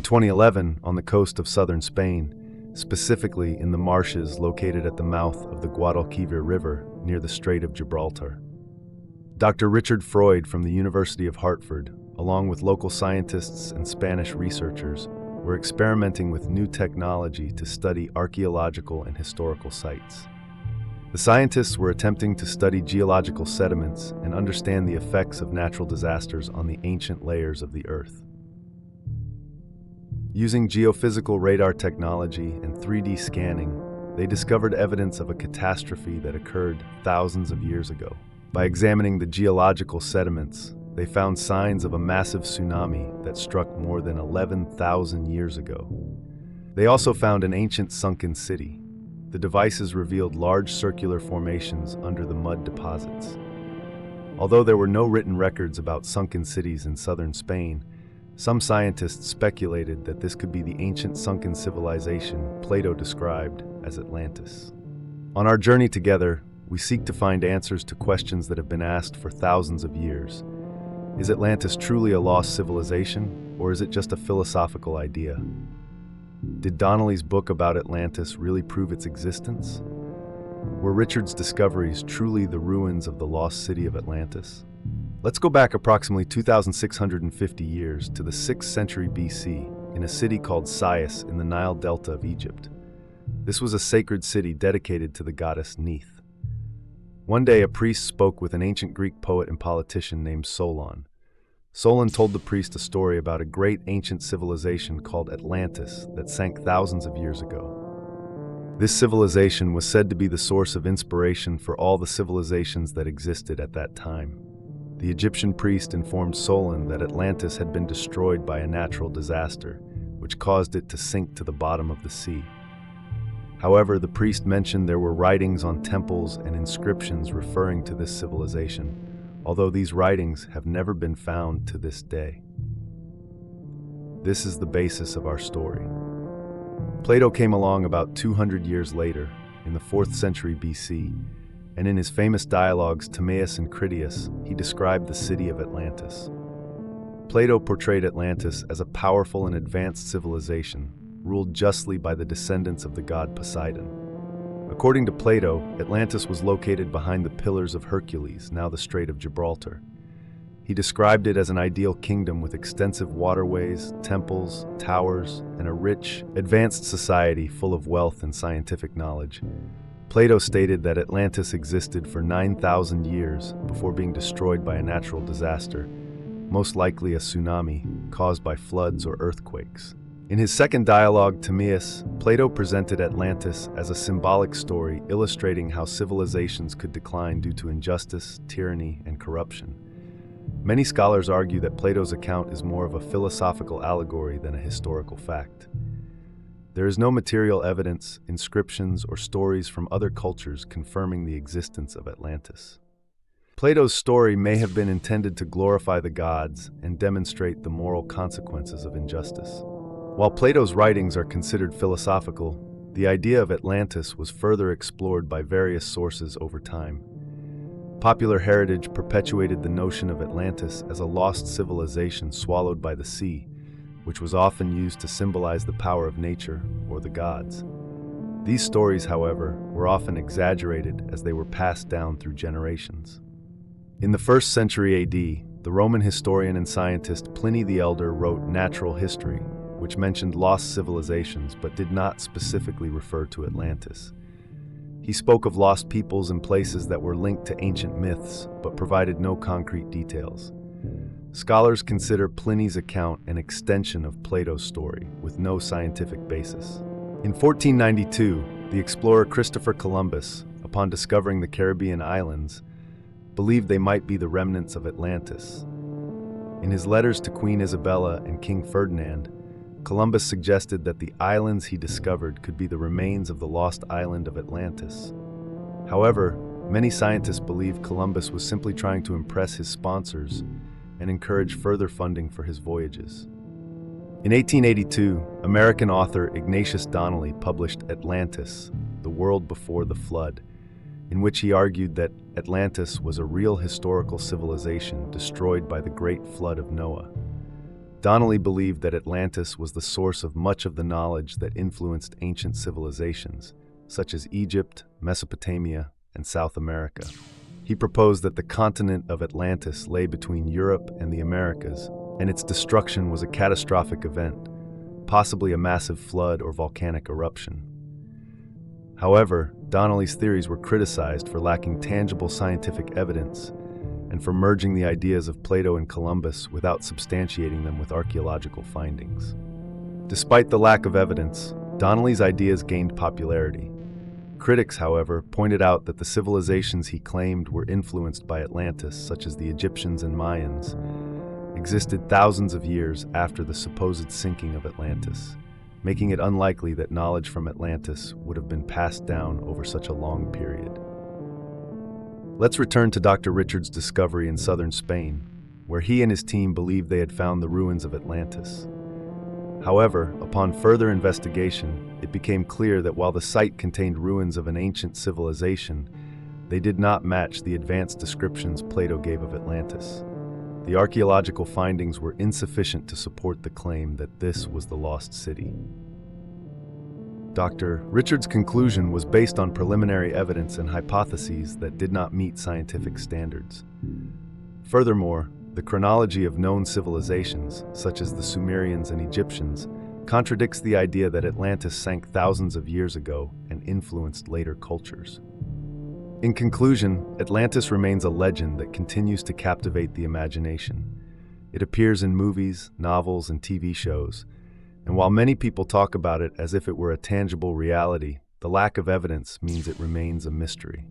In 2011, on the coast of southern Spain, specifically in the marshes located at the mouth of the Guadalquivir River near the Strait of Gibraltar, Dr. Richard Freud from the University of Hartford, along with local scientists and Spanish researchers, were experimenting with new technology to study archaeological and historical sites. The scientists were attempting to study geological sediments and understand the effects of natural disasters on the ancient layers of the Earth. Using geophysical radar technology and 3D scanning, they discovered evidence of a catastrophe that occurred thousands of years ago. By examining the geological sediments, they found signs of a massive tsunami that struck more than 11,000 years ago. They also found an ancient sunken city. The devices revealed large circular formations under the mud deposits. Although there were no written records about sunken cities in southern Spain, some scientists speculated that this could be the ancient sunken civilization Plato described as Atlantis. On our journey together, we seek to find answers to questions that have been asked for thousands of years. Is Atlantis truly a lost civilization, or is it just a philosophical idea? Did Donnelly's book about Atlantis really prove its existence? Were Richard's discoveries truly the ruins of the lost city of Atlantis? Let's go back approximately 2,650 years to the 6th century BC in a city called Sais in the Nile Delta of Egypt. This was a sacred city dedicated to the goddess Neith. One day, a priest spoke with an ancient Greek poet and politician named Solon. Solon told the priest a story about a great ancient civilization called Atlantis that sank thousands of years ago. This civilization was said to be the source of inspiration for all the civilizations that existed at that time. The Egyptian priest informed Solon that Atlantis had been destroyed by a natural disaster, which caused it to sink to the bottom of the sea. However, the priest mentioned there were writings on temples and inscriptions referring to this civilization, although these writings have never been found to this day. This is the basis of our story. Plato came along about 200 years later, in the 4th century BC, and in his famous dialogues Timaeus and Critias, he described the city of Atlantis. Plato portrayed Atlantis as a powerful and advanced civilization, ruled justly by the descendants of the god Poseidon. According to Plato, Atlantis was located behind the Pillars of Hercules, now the Strait of Gibraltar. He described it as an ideal kingdom with extensive waterways, temples, towers, and a rich, advanced society full of wealth and scientific knowledge. Plato stated that Atlantis existed for 9,000 years before being destroyed by a natural disaster, most likely a tsunami caused by floods or earthquakes. In his second dialogue, Timaeus, Plato presented Atlantis as a symbolic story illustrating how civilizations could decline due to injustice, tyranny, and corruption. Many scholars argue that Plato's account is more of a philosophical allegory than a historical fact. There is no material evidence, inscriptions, or stories from other cultures confirming the existence of Atlantis. Plato's story may have been intended to glorify the gods and demonstrate the moral consequences of injustice. While Plato's writings are considered philosophical, the idea of Atlantis was further explored by various sources over time. Popular heritage perpetuated the notion of Atlantis as a lost civilization swallowed by the sea, which was often used to symbolize the power of nature or the gods. These stories, however, were often exaggerated as they were passed down through generations. In the 1st century AD, the Roman historian and scientist Pliny the Elder wrote Natural History, which mentioned lost civilizations but did not specifically refer to Atlantis. He spoke of lost peoples and places that were linked to ancient myths, but provided no concrete details. Scholars consider Pliny's account an extension of Plato's story, with no scientific basis. In 1492, the explorer Christopher Columbus, upon discovering the Caribbean islands, believed they might be the remnants of Atlantis. In his letters to Queen Isabella and King Ferdinand, Columbus suggested that the islands he discovered could be the remains of the lost island of Atlantis. However, many scientists believe Columbus was simply trying to impress his sponsors and encourage further funding for his voyages. In 1882, American author Ignatius Donnelly published Atlantis, The World Before the Flood, in which he argued that Atlantis was a real historical civilization destroyed by the Great Flood of Noah. Donnelly believed that Atlantis was the source of much of the knowledge that influenced ancient civilizations, such as Egypt, Mesopotamia, and South America. He proposed that the continent of Atlantis lay between Europe and the Americas, and its destruction was a catastrophic event, possibly a massive flood or volcanic eruption. However, Donnelly's theories were criticized for lacking tangible scientific evidence and for merging the ideas of Plato and Columbus without substantiating them with archaeological findings. Despite the lack of evidence, Donnelly's ideas gained popularity. Critics, however, pointed out that the civilizations he claimed were influenced by Atlantis, such as the Egyptians and Mayans, existed thousands of years after the supposed sinking of Atlantis, making it unlikely that knowledge from Atlantis would have been passed down over such a long period. Let's return to Dr. Richard's discovery in southern Spain, where he and his team believed they had found the ruins of Atlantis. However, upon further investigation, it became clear that while the site contained ruins of an ancient civilization, they did not match the advanced descriptions Plato gave of Atlantis. The archaeological findings were insufficient to support the claim that this was the lost city. Dr. Richard's conclusion was based on preliminary evidence and hypotheses that did not meet scientific standards. Furthermore, the chronology of known civilizations, such as the Sumerians and Egyptians, contradicts the idea that Atlantis sank thousands of years ago and influenced later cultures. In conclusion, Atlantis remains a legend that continues to captivate the imagination. It appears in movies, novels, and TV shows, and while many people talk about it as if it were a tangible reality, the lack of evidence means it remains a mystery.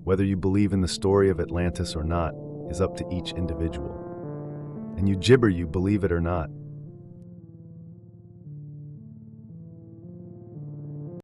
Whether you believe in the story of Atlantis or not is up to each individual. And you believe it or not,